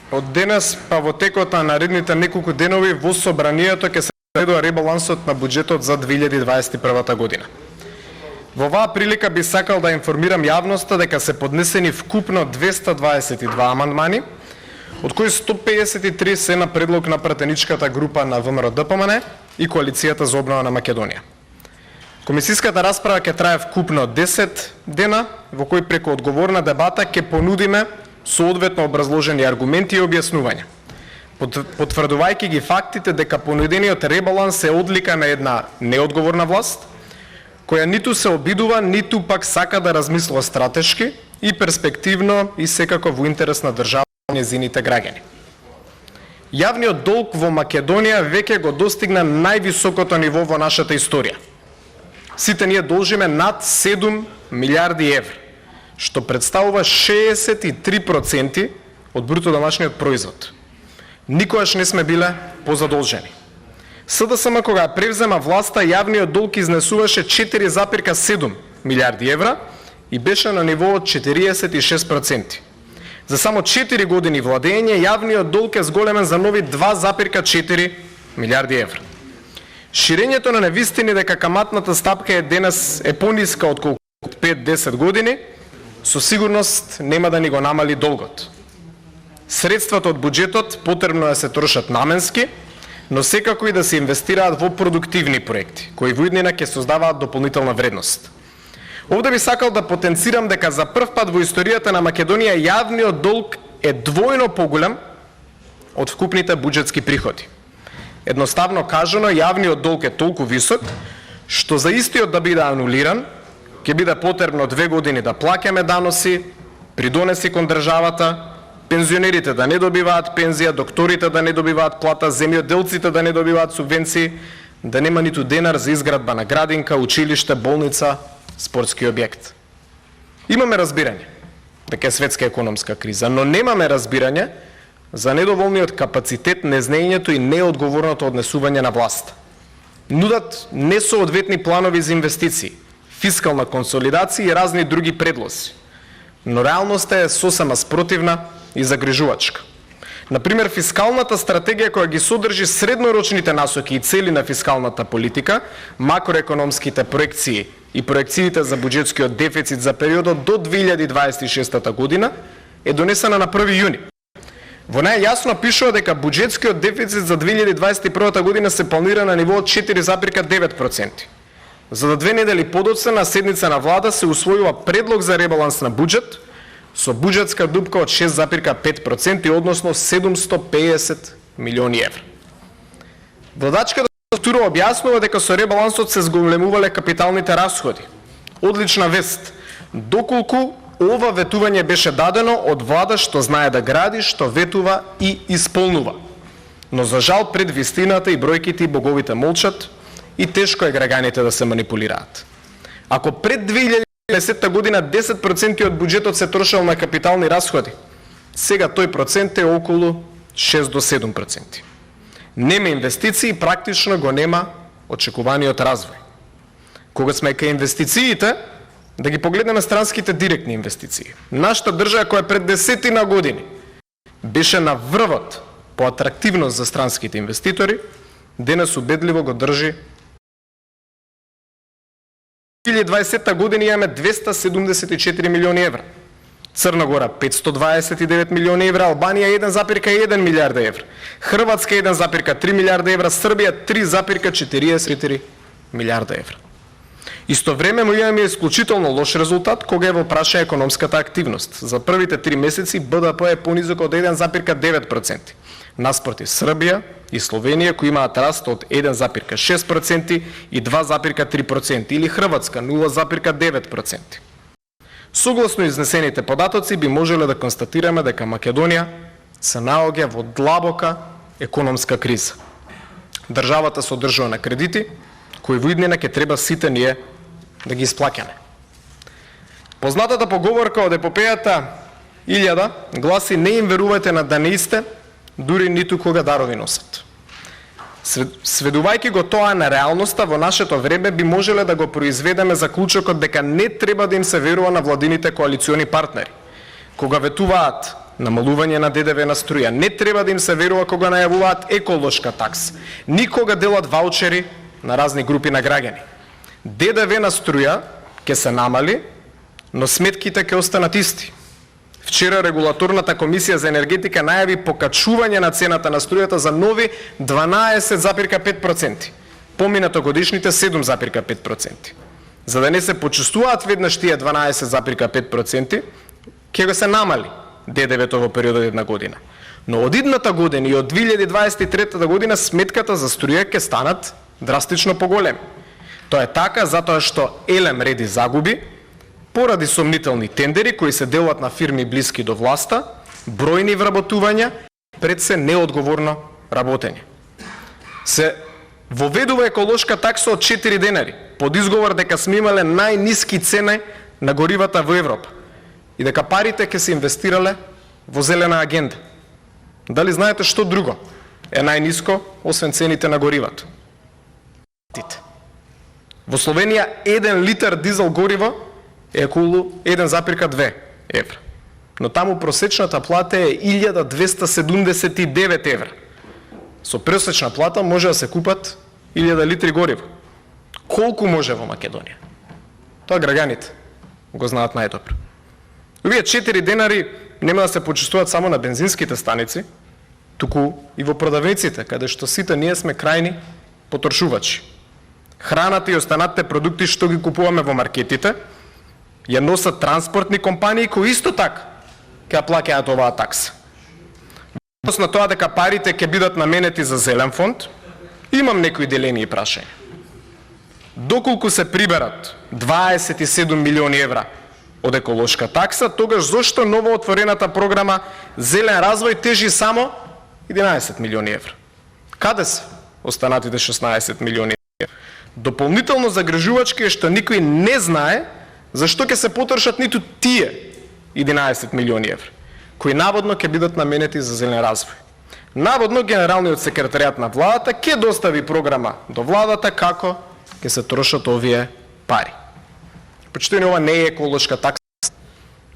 Од денес па во текот на наредните неколку денови во собранието ќе се следува ребалансот на буџетот за 2021 година. Во оваа прилика би сакал да информирам јавноста дека се поднесени вкупно 222 амандмани, од кои 153 се на предлог на пратеничката група на ВМРО-ДПМН и Коалицијата за обнова на Македонија. Комисиската расправа ќе трае вкупно 10 дена, во кои преку одговорна дебата ќе понудиме соодветно образложени аргументи и објаснувања, потврдувајќи ги фактите дека понудениот ребаланс е одлика на една неодговорна власт, која ниту се обидува, ниту пак сака да размислува стратешки и перспективно и секако во интерес на државата и нејзините граѓани. Јавниот долг во Македонија веќе го достигна највисокото ниво во нашата историја. Сите ние должиме над 7 милиарди евра, што представува 63% од бруто домашниот производ. Никогаш не сме биле позадолжени. СДСМ кога превзема власта, јавниот долг изнесуваше 4,7 милиарди евра и беше на ниво од 46%. За само 4 години владење, јавниот долг е зголемен за нови 2,4 милиарди евра. Ширењето на невистини дека каматната стапка е денес пониска од колку 5-10 години, со сигурност нема да ни го намали долгот. Средствата од буџетот потребно да се трошат наменски, но секако и да се инвестираат во продуктивни проекти, кои во иднина ќе создаваат дополнителна вредност. Овде би сакал да потенцирам дека за прв пат во историјата на Македонија јавниот долг е двојно поголем од вкупните буџетски приходи. Едноставно кажано, јавниот долг е толку висок, што за истиот да биде анулиран, ќе биде потребно 2 години да плаќаме даноси, придонеси кон државата, пензионерите да не добиваат пензија, докторите да не добиваат плата, земјоделците да не добиваат субвенции, да нема ниту денар за изградба на градинка, училиште, болница, спортски објект. Имаме разбирање дека е светска економска криза, но немаме разбирање за недоволниот капацитет, незнењето и неодговорното однесување на власта. Нудат несоодветни планови за инвестиции, фискална консолидација и разни други предлози. Но реалноста е сосема спротивна и загрижувачка. Например, фискалната стратегија која ги содржи среднорочните насоки и цели на фискалната политика, макроекономските проекции и проекциите за буџетскиот дефицит за периодот до 2026 година, е донесена на 1 јуни. Во неја јасно пишува дека буџетскиот дефицит за 2021 година се планира на ниво од 4,9%. За да 2 недели подоцна на седница на влада се усвојува предлог за ребаланс на буџет со буџетска дупка од 6,5%, односно 750 милиони евра. Владачката структура објаснува дека со ребалансот се зголемувале капиталните расходи. Одлична вест, доколку ова ветување беше дадено од влада што знае да гради, што ветува и исполнува. Но за жал пред вистината и бројките и боговите молчат и тешко е граѓаните да се манипулираат. Ако пред 2010 година 10% од буџетот се трошел на капитални расходи, сега тој процент е околу 6 до 7%. Нема инвестиции, практично го нема очекуваниот развој. Кога сме кај инвестициите, да ги погледнеме странските директни инвестиции. Нашата држава која пред 10 години беше на врвот по атрактивност за странските инвеститори, денес убедливо го држи. 2020 година имаме 274 милиони евра. Црна Гора 529 милиони евра, Албанија 1,1 милиарда евра, Хрватска 1,3 милиарда евра, Србија 3,44 милиарда евра. Истовремено имаме исклучително лош резултат кога е во праша економската активност. За првите 3 месеци БДП е понизок од 1,9%. Наспроти Србија и Словенија кои имаат раст од 1,6% и 2,3% или Хрватска 0,9%. Согласно изнесените податоци би можеле да констатираме дека Македонија се наоѓа во длабока економска криза. Државата се одржува на кредити кои во иднина ќе треба сите ние да ги исплаќаме. Познатата поговорка од епопејата Илјада гласи: не им верувајте на данеисте, дури ниту кога дарови носат. Сведувајќи го тоа на реалноста, во нашето време би можеле да го произведеме заклучокот дека не треба да им се верува на владините коалициони партнери, кога ветуваат намалување на ДДВ на струја. Не треба да им се верува кога најавуваат еколошка такса. Никога делат ваучери на разни групи на граѓани. ДДВ на струја ќе се намали, но сметките ќе останат исти. Вчера регулаторната комисија за енергетика најави покачување на цената на струјата за нови 12,5%. Поминато годишните 7,5%. За да не се почувствуваат веднаш тие 12,5%, ќе го се намали ДДВ-то во период од една година. Но од идната година и од 2023 година сметката за струја ќе станат драстично поголеми. Тоа е така затоа што Елем реди загуби поради сомнителни тендери кои се делат на фирми блиски до власта, бројни вработувања, пред се неодговорно работење. Се воведува еколошка такса од 4 денари, под изговор дека сме имале најниски цени на горивата во Европа и дека парите ќе се инвестирале во зелена агенда. Дали знаете што друго е најниско освен цените на горивото? Во Словенија 1 литар дизел гориво е околу 1,2 евра. Но таму просечната плата е 1279 евра. Со просечна плата може да се купат 1000 литри гориво. Колку може во Македонија? Тоа граѓаните го знаат најдобро. Овие 4 денари нема да се почувствуваат само на бензинските станици, туку и во продавниците, каде што сите ние сме крајни потрошувачи. Храната и останатите продукти што ги купуваме во маркетите, ја носат транспортни компании кои исто така ќе плаќаат оваа такса. Односно на тоа дека парите ќе бидат наменети за зелен фонд, имам некои делени и прашања. Доколку се приберат 27 милиони евра од еколошка такса, тогаш зошто новоотворената програма Зелен развој тежи само 11 милиони евра? Каде се останатите 16 милиони евра? Дополнително загрижувачки е што никој не знае зашто ќе се потрошат ниту тие 11 милиони евра, кои наводно ќе бидат наменети за зелен развој. Наводно генералниот секретаријат на владата ќе достави програма до владата како ќе се трошат овие пари. Почитувани, ова не е еколошка такса,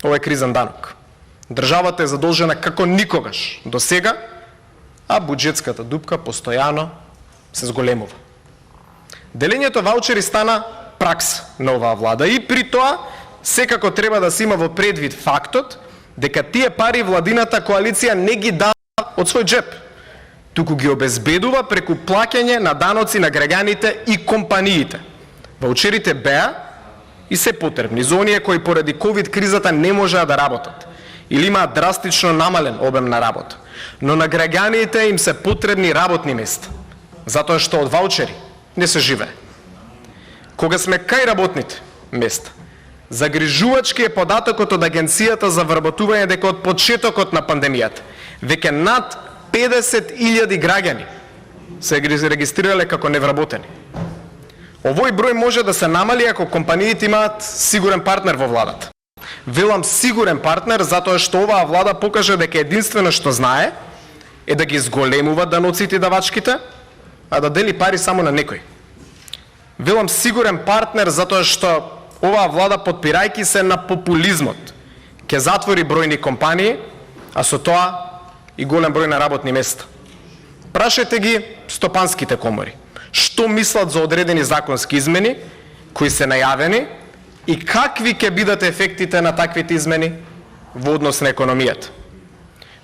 ова е кризен данок. Државата е задолжена како никогаш до сега, а буџетската дупка постојано се зголемува. Делењето ваучери стана пракса на оваа влада и при тоа секако треба да се има во предвид фактот дека тие пари владината коалиција не ги дава од свој джеп, туку ги обезбедува преку плаќање на даноци на граѓаните и компаниите. Ваучерите беа и се потребни за оние кои поради ковид кризата не можеа да работат или имаат драстично намален обем на работа, но на граѓаните им се потребни работни места, затоа што од ваучери не се живее. Кога сме кај работните места, загрижувачки е податокот од Агенцијата за вработување дека од почетокот на пандемијата веќе над 50.000 граѓани се регистрирале како невработени. Овој број може да се намали ако компаниите имаат сигурен партнер во владата. Велам сигурен партнер затоа што оваа влада покажа дека единствено што знае е да ги зголемува даноците и давачките, а да дели пари само на некој. Велам сигурен партнер затоа што оваа влада, подпирајќи се на популизмот, ќе затвори бројни компании, а со тоа и голем број на работни места. Прашајте ги стопанските комори што мислат за одредени законски измени кои се најавени и какви ќе бидат ефектите на таквите измени во однос на економијата.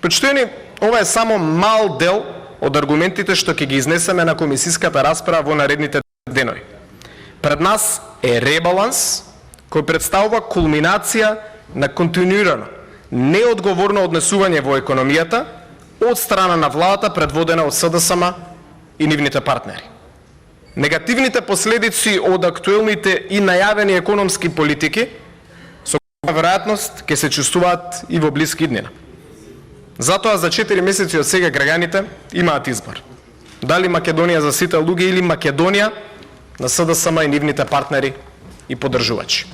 Почитувани, ова е само мал дел од аргументите што ќе ги изнесеме на комисиската расправа во наредните денови. Пред нас е ребаланс кој представува кулминација на континуирано неодговорно однесување во економијата од страна на владата предводена од СДСМ и нивните партнери. Негативните последици од актуелните и најавени економски политики со веројатност ќе се чувствуваат и во блиски иднина. Затоа за 4 месеци од сега граѓаните имаат избор. Дали Македонија за сите луѓе или Македонија на СДСМ и нивните партнери и поддржувачи.